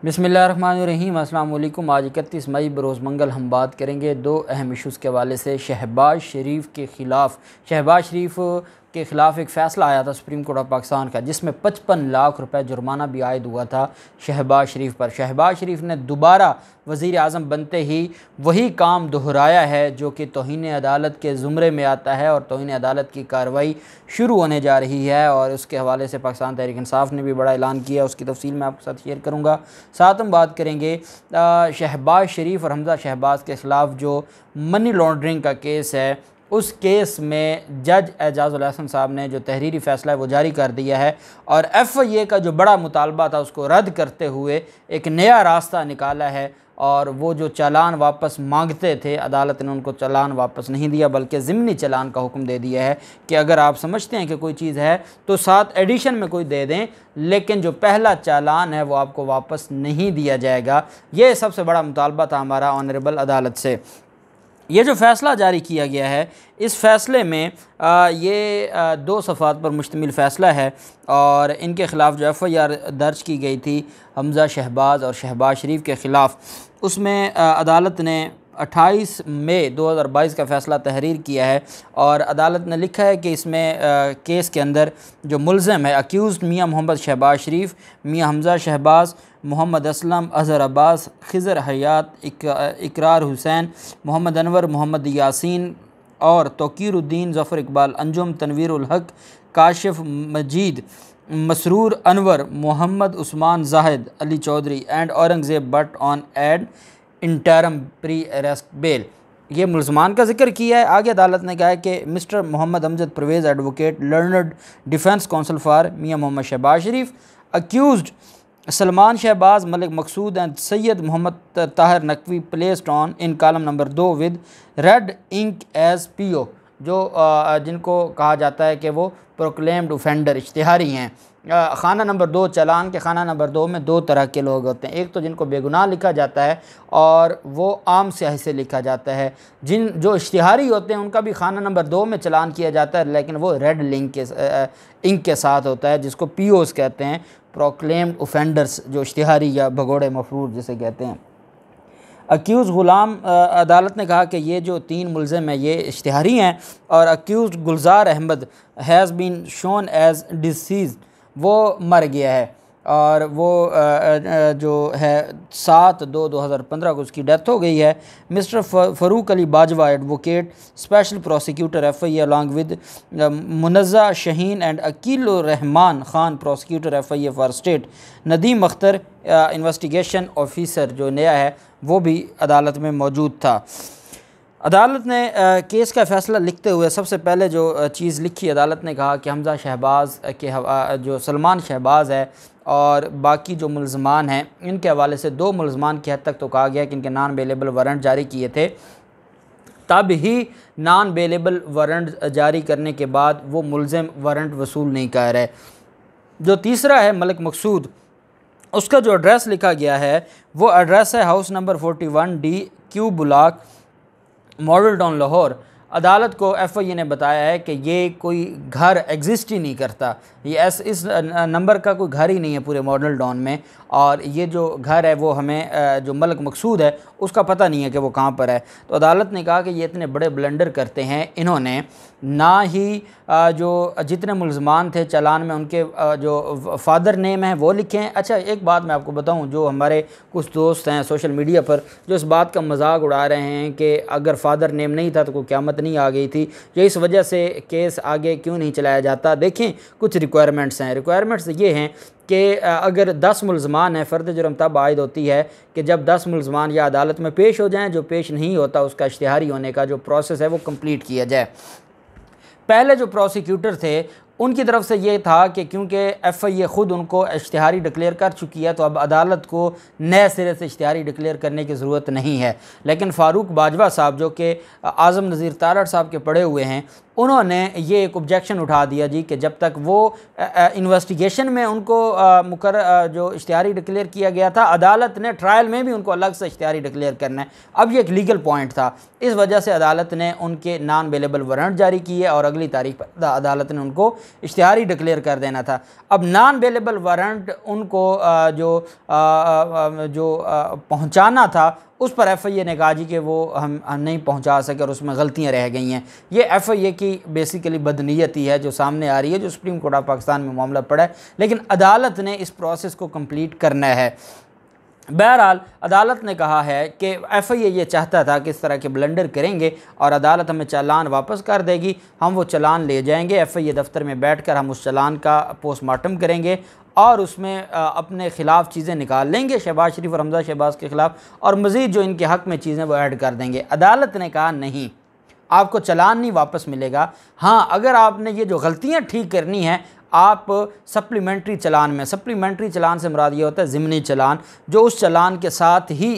बिस्मिल्लाहिर्रहमानिर्रहीम। अस्सलाम वालेकुम। आज 31 मई बरोज़ मंगल हम बात करेंगे दो अहम इशूज़ के हवाले से। शहबाज शरीफ के ख़िलाफ़ एक फ़ैसला आया था सुप्रीम कोर्ट ऑफ पाकिस्तान का, जिसमें 55 लाख रुपए जुर्माना भी आयद हुआ था शहबाज शरीफ पर। शहबाज शरीफ ने दोबारा वज़ीर आज़म बनते ही वही काम दोहराया है जो कि तौहीन अदालत के ज़ुमरे में आता है, और तौहीन अदालत की कार्रवाई शुरू होने जा रही है। और उसके हवाले से पाकिस्तान तहरीक इंसाफ ने भी बड़ा ऐलान किया, उसकी तफसील मैं आपके साथ शेयर करूँगा। साथ हम बात करेंगे शहबाज शरीफ और हमज़ा शहबाज के ख़िलाफ़ जो मनी लॉन्ड्रिंग का केस है, उस केस में जज एजाज़ुल हसन साहब ने जो तहरीरी फ़ैसला है वो जारी कर दिया है, और FIA का जो बड़ा मुतालबा था उसको रद्द करते हुए एक नया रास्ता निकाला है। और वो जो चालान वापस मांगते थे, अदालत ने उनको चालान वापस नहीं दिया, बल्कि ज़िमनी चालान का हुक्म दे दिया है कि अगर आप समझते हैं कि कोई चीज़ है तो साथ एडिशन में कोई दे दें, लेकिन जो पहला चालान है वो आपको वापस नहीं दिया जाएगा। ये सबसे बड़ा मुतालबा था हमारा ऑनरेबल अदालत से। ये जो फ़ैसला जारी किया गया है, इस फ़ैसले में ये 2 सफ़ात पर मुश्तमिल फ़ैसला है, और इनके ख़िलाफ़ जो FIR दर्ज की गई थी हमज़ा शहबाज और शहबाज शरीफ के ख़िलाफ़, उसमें अदालत ने 28 मई 2022 का फ़ैसला तहरीर किया है। और अदालत ने लिखा है कि इसमें केस के अंदर जो मुल्ज़म है, अक्यूज़ मियाँ मोहम्मद शहबाज शरीफ, मियाँ हमज़ा शहबाज, मोहम्मद असलम, अज़हर अब्बास, खिज़र हयात, इकरार हुसैन, मोहम्मद अनवर, मोहम्मद यासीन और तौकीरुद्दीन, Zafar Iqbal, Anjum, Tanvirul Haq, Kashif Majeed, Masroor Anwar, Mohammad Usman Zahid, Ali Chaudhry and Aurangzeb Bhatt on ad interim pre arrest bail. ये मुल्ज़मान का जिक्र किया है। आगे अदालत ने कहा है कि mister Mohammad Amjad Pervez advocate learned defence counsel for Mian Mohammad Shahbaz Sharif, accused Salman Shahbaz, Malik Maqsood and Syed Mohammad Tahir Naqvi placed on in column number 2 with red ink as PO, जो जिनको कहा जाता है कि वो प्रोक्लेम्ड ऑफेंडर इश्तिहारी हैं। खाना नंबर 2 चालान के खाना नंबर 2 में 2 तरह के लोग होते हैं। एक तो जिनको बेगुनाह लिखा जाता है और वो आम स्याही से लिखा जाता है। जो इश्तिहारी होते हैं उनका भी खाना नंबर 2 में चालान किया जाता है, लेकिन वो रेड इंक के साथ होता है, जिसको POs कहते हैं, प्रोक्लेम्ड ऑफेंडर्स, जो इश्तिहारी या भगोड़े मफरूर जिसे कहते हैं। अक्यूज़ ग़ुलाम, अदालत ने कहा कि ये जो 3 मुल्ज़िम हैं ये इश्तिहारी हैं, और accused Gulzar Ahmed has been shown as deceased, वो मर गया है, और वो जो है 7/2/2015 को उसकी डेथ हो गई है। Mister Farooq Ali Bajwa advocate special prosecutor FIA along with Munazza Shaheen and Aqeel Rehman Khan prosecutor FIA for state, Nadeem Akhtar investigation officer जो नया है वो भी अदालत में मौजूद था। अदालत ने केस का फ़ैसला लिखते हुए सबसे पहले जो चीज़ लिखी, अदालत ने कहा कि हमज़ा शहबाज के जो सलमान शहबाज है और बाकी जो मुल्ज़मान हैं, इनके हवाले से 2 मुल्ज़मान की हद तक तो कहा गया कि इनके नॉन बेलेबल वारंट जारी किए थे। तब ही नॉन बेलेबल वारंट जारी करने के बाद वो मुल्ज़िम वारंट वसूल नहीं कर रहे। जो तीसरा है मलिक मकसूद, उसका जो एड्रेस लिखा गया है वो एड्रेस है house number 41D Q block, model town Lahore. अदालत को FIA ने बताया है कि ये कोई घर एग्जिस्ट ही नहीं करता, ये इस नंबर का कोई घर ही नहीं है पूरे मॉडल टाउन में, और ये जो घर है वो हमें जो मलिक मकसूद है उसका पता नहीं है कि वो कहाँ पर है। तो अदालत ने कहा कि ये इतने बड़े ब्लंडर करते हैं, इन्होंने ना ही जो जितने मुल्ज़मान थे चालान में उनके जो फादर नेम है वो लिखे हैं। अच्छा, एक बात मैं आपको बताऊं, जो हमारे कुछ दोस्त हैं सोशल मीडिया पर जो इस बात का मजाक उड़ा रहे हैं कि अगर फादर नेम नहीं था तो कोई क़यामत नहीं आ गई थी, या इस वजह से केस आगे क्यों नहीं चलाया जाता। देखें, कुछ रिक्वायरमेंट्स हैं। रिक्वायरमेंट्स ये हैं कि अगर 10 मुल्ज़मान हैं, फ़र्द जुर्म तब आयद होती है कि जब 10 मुल्ज़मान या अदालत में पेश हो जाएं, जो पेश नहीं होता उसका इश्तिहारी होने का जो प्रोसेस है वो कंप्लीट किया जाए। पहले जो प्रोसिक्यूटर थे उनकी तरफ से ये था कि क्योंकि FIA ख़ुद उनको इश्तिहारी डिक्लेयर कर चुकी है तो अब अदालत को नए सिरे से इश्तिहारी डिक्लेयर करने की ज़रूरत नहीं है। लेकिन फ़ारूक बाजवा साहब जो कि आज़म नज़ीर तारड़ साहब के पढ़े हुए हैं, उन्होंने ये एक ऑब्जेक्शन उठा दिया जी कि जब तक वो इन्वेस्टिगेशन में उनको जो इश्तिहारी डिक्लेयर किया गया था, अदालत ने ट्रायल में भी उनको अलग से इश्तिहारी डिक्लेयर करना है। अब ये एक लीगल पॉइंट था, इस वजह से अदालत ने उनके नॉन बेलेबल वारंट जारी किए और अगली तारीख पर अदालत ने उनको इश्तिहारी डिक्लेयर कर देना था। अब नॉन बेलेबल वारंट उनको जो पहुंचाना था उस पर एफआईए ने कहा जी कि वो हम नहीं पहुंचा सके और उसमें गलतियां रह गई हैं। ये एफआईए की बेसिकली बदनीयती है जो सामने आ रही है, जो सुप्रीम कोर्ट ऑफ पाकिस्तान में मामला पड़ा है, लेकिन अदालत ने इस प्रोसेस को कंप्लीट करना है। बहरहाल अदालत ने कहा है कि एफआईए ये चाहता था कि इस तरह के ब्लंडर करेंगे और अदालत हमें चालान वापस कर देगी, हम वो चालान ले जाएंगे, एफआईए दफ्तर में बैठकर हम उस चालान का पोस्टमार्टम करेंगे और उसमें अपने ख़िलाफ़ चीज़ें निकाल लेंगे शहबाज शरीफ और हमजा शहबाज के ख़िलाफ़, और मज़ीद जो इनके हक़ में चीज़ें वो ऐड कर देंगे। अदालत ने कहा नहीं, आपको चालान नहीं वापस मिलेगा। हाँ, अगर आपने ये जो गलतियाँ ठीक करनी हैं आप सप्लीमेंट्री चालान में, सप्लीमेंट्री चालान से मुराद ये होता है ज़िमनी चालान, जो उस चालान के साथ ही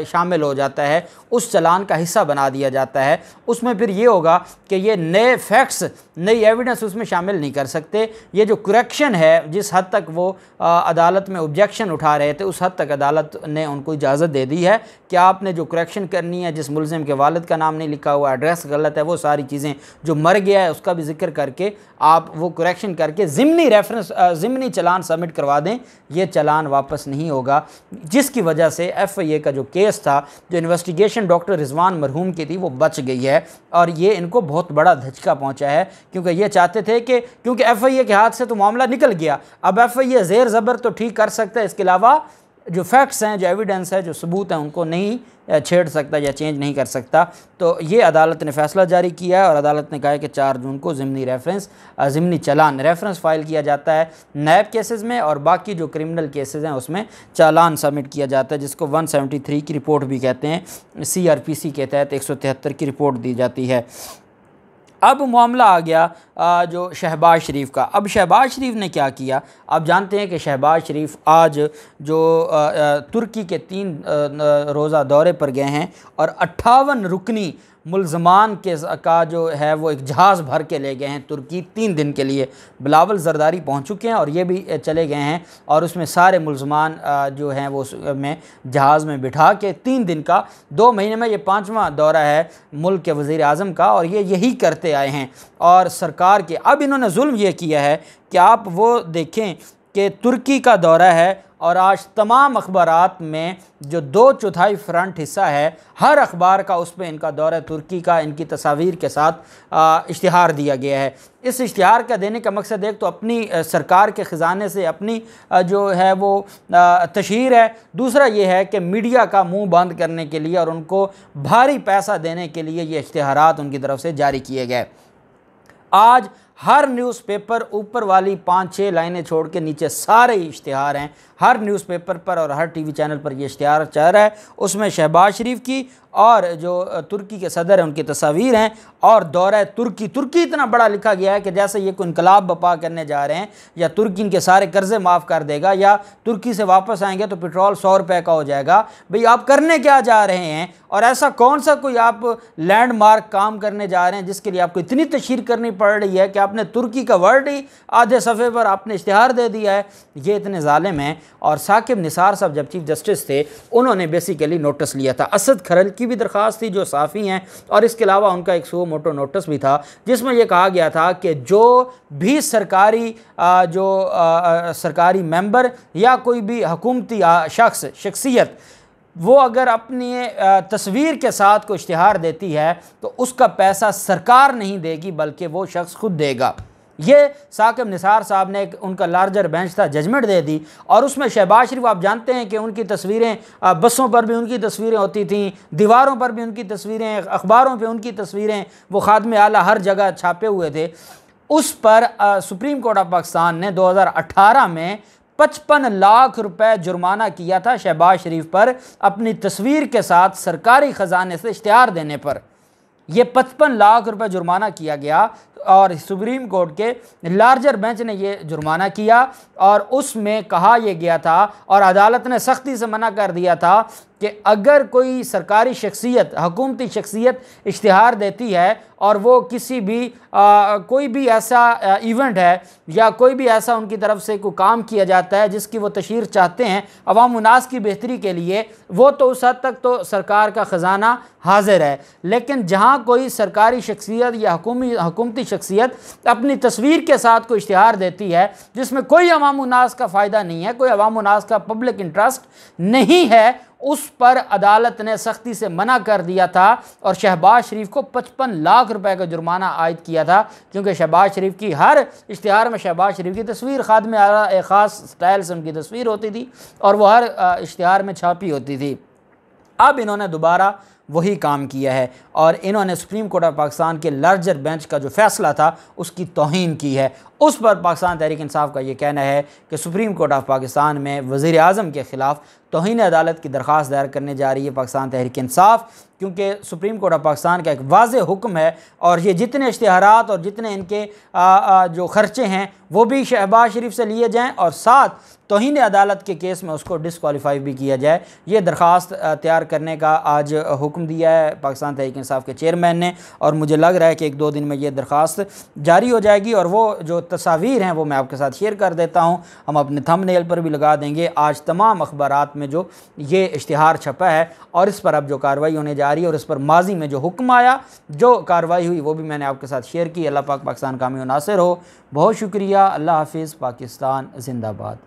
शामिल हो जाता है, उस चालान का हिस्सा बना दिया जाता है। उसमें फिर ये होगा कि ये नए फैक्ट्स, नई एविडेंस उसमें शामिल नहीं कर सकते। ये जो करेक्शन है, जिस हद तक वो अदालत में ऑब्जेक्शन उठा रहे थे, उस हद तक अदालत ने उनको इजाज़त दे दी है कि आपने जो करेक्शन करनी है, जिस मुलजिम के वालिद का नाम नहीं लिखा हुआ, एड्रेस गलत है, वो सारी चीज़ें, जो मर गया है उसका भी जिक्र करके आप वो करेक्शन करके ज़िमनी चालान सबमिट करवा दें। ये चालान वापस नहीं होगा, जिसकी वजह से एफआईए का जो केस था, जो इन्वेस्टिगेशन डॉक्टर रिजवान मरहूम की थी, वो बच गई है और ये इनको बहुत बड़ा धचका पहुंचा है, क्योंकि ये चाहते थे कि क्योंकि एफआईए के हाथ से तो मामला निकल गया, अब एफआईए ज़ेर ज़बर तो ठीक कर सकता है, इसके अलावा जो फैक्ट्स हैं, जो एविडेंस है, जो सबूत हैं, उनको नहीं छेड़ सकता या चेंज नहीं कर सकता। तो ये अदालत ने फ़ैसला जारी किया है और अदालत ने कहा है कि 4 जून को ज़िमनी चालान रेफरेंस फ़ाइल किया जाता है नैब केसेस में, और बाकी जो क्रिमिनल केसेस हैं उसमें चालान सबमिट किया जाता है, जिसको 173 की रिपोर्ट भी कहते हैं। CRPC के तहत 173 की रिपोर्ट दी जाती है। अब मामला आ गया जो शहबाज शरीफ का। अब शहबाज शरीफ ने क्या किया, आप जानते हैं कि शहबाज शरीफ आज जो तुर्की के 3 रोज़ा दौरे पर गए हैं और 58 रुकनी मुल्ज़मान का जो है वो एक जहाज़ भर के ले गए हैं तुर्की 3 दिन के लिए। बिलावल ज़रदारी पहुंच चुके हैं और ये भी चले गए हैं, और उसमें सारे मुल्ज़मान जो हैं वो में जहाज़ में बिठा के 3 दिन का, 2 महीने में ये 5वां दौरा है मुल्क के वज़ीर आज़म का, और ये यही करते आए हैं। और सरकार के अब इन्होंने जुल्म ये किया है कि आप वो देखें कि तुर्की का दौरा है और आज तमाम अखबारात में जो 2/4 फ्रंट हिस्सा है, हर अखबार का उस पर इनका दौरा तुर्की का, इनकी तस्वीर के साथ इश्तिहार दिया गया है। इस इश्तिहार का देने का मकसद एक तो अपनी सरकार के ख़जाने से अपनी जो है वो तशहीर है, दूसरा ये है कि मीडिया का मुंह बंद करने के लिए और उनको भारी पैसा देने के लिए ये इश्तिहारात उनकी तरफ से जारी किए गए। आज हर न्यूज़पेपर ऊपर वाली 5-6 लाइनें छोड़ के नीचे सारे इश्तिहार हैं, हर न्यूज़पेपर पर और हर टीवी चैनल पर ये इश्तिहार चल रहा है। उसमें शहबाज शरीफ की और जो तुर्की के सदर हैं उनकी तस्वीर हैं, और दौरा तुर्की इतना बड़ा लिखा गया है कि जैसे ये कोई इनकलाब बपा करने जा रहे हैं, या तुर्की इनके सारे कर्जे माफ़ कर देगा, या तुर्की से वापस आएंगे तो पेट्रोल 100 रुपये का हो जाएगा। भाई आप करने क्या जा रहे हैं, और ऐसा कौन सा कोई आप लैंडमार्क काम करने जा रहे हैं जिसके लिए आपको इतनी तशहीर करनी पड़ रही है कि आपने तुर्की का वर्ड ही आधे सफ़े पर आपने इश्तिहार दे दिया है। ये इतने जालिम हैं। और साकिब निसार साहब जब चीफ जस्टिस थे, उन्होंने बेसिकली नोटिस लिया था। असद खरल की भी दरख्वास्त थी जो साफ़ी हैं, और इसके अलावा उनका एक सो मोटो नोटिस भी था जिसमें यह कहा गया था कि जो भी सरकारी मेंबर या कोई भी हुकूमती शख्सियत वो अगर अपनी तस्वीर के साथ कोई इश्तिहार देती है तो उसका पैसा सरकार नहीं देगी बल्कि वो शख्स खुद देगा। ये साकिब निसार साहब ने उनका लार्जर बेंच था जजमेंट दे दी, और उसमें शहबाज शरीफ आप जानते हैं कि उनकी तस्वीरें बसों पर भी उनकी तस्वीरें होती थीं, दीवारों पर भी उनकी तस्वीरें, अखबारों पे उनकी तस्वीरें, वो खादमे आला हर जगह छापे हुए थे। उस पर सुप्रीम कोर्ट ऑफ पाकिस्तान ने 2018 में 55 लाख रुपए जुर्माना किया था शहबाज शरीफ पर अपनी तस्वीर के साथ सरकारी ख़जाने से इश्तिहार देने पर। यह 55 लाख रुपए जुर्माना किया गया। और सुप्रीम कोर्ट के लार्जर बेंच ने ये जुर्माना किया और उसमें कहा यह गया था और अदालत ने सख्ती से मना कर दिया था कि अगर कोई सरकारी शख्सियत, हुकूमती शख्सियत इश्तिहार देती है और वो किसी भी कोई भी ऐसा इवेंट है या कोई भी ऐसा उनकी तरफ से कोई काम किया जाता है जिसकी वो तशहीर चाहते हैं अवाम उन्नास की बेहतरी के लिए, वो तो उस हद तक तो सरकार का ख़जाना हाजिर है। लेकिन जहाँ कोई सरकारी शख्सियत या हुकूमती शख्सियत अपनी तस्वीर के साथ कोई इश्तिहार देती है जिसमें कोई अवाम उन्नास का फ़ायदा नहीं है, कोई अवाम उन्नास का पब्लिक इंटरेस्ट नहीं है, उस पर अदालत ने सख्ती से मना कर दिया था और शहबाज शरीफ को 55 लाख रुपए का जुर्माना आयद किया था, क्योंकि शहबाज शरीफ की हर इश्तिहार में शहबाज शरीफ की तस्वीर, खादिम आला एक ख़ास स्टाइल से उनकी तस्वीर होती थी और वह हर इश्तिहार में छापी होती थी। अब इन्होंने दोबारा वही काम किया है और इन्होंने सुप्रीम कोर्ट ऑफ पाकिस्तान के लार्जर बेंच का जो फैसला था उसकी तौहीन की है। उस पर पाकिस्तान तहरीक इंसाफ का ये कहना है कि सुप्रीम कोर्ट ऑफ पाकिस्तान में वज़ीर आज़म के ख़िलाफ़ तौहीन अदालत की दरख्वास्त दायर करने जा रही है पाकिस्तान तहरीक इंसाफ, क्योंकि सुप्रीम कोर्ट ऑफ पाकिस्तान का एक वाज़ेह हुक्म है और ये जितने इश्तिहारात और जितने इनके जो ख़र्चे हैं वो भी शहबाज शरीफ से लिए जाएँ और साथ तौहीन अदालत के केस में उसको डिसक्वालीफाई भी किया जाए। ये दरख्वास्त तैयार करने का आज हुक्म दिया है पाकिस्तान तहरीक इंसाफ के चेयरमैन ने और मुझे लग रहा है कि 1-2 दिन में ये दरख्वास्त जारी हो जाएगी और वो जो तस्वीर हैं वो मैं आपके साथ शेयर कर देता हूँ, हम अपने थंबनेल पर भी लगा देंगे। आज तमाम अखबारात में जो ये इश्तिहार छपा है और इस पर अब जो कार्रवाई होने जा रही है और इस पर माजी में जो हुक्म आया, जो कार्रवाई हुई, वो भी मैंने आपके साथ शेयर की। अल्लाह पाक पाकिस्तान कामयाब नासिर हो। बहुत शुक्रिया। अल्लाह हाफिज़। पाकिस्तान जिंदाबाद।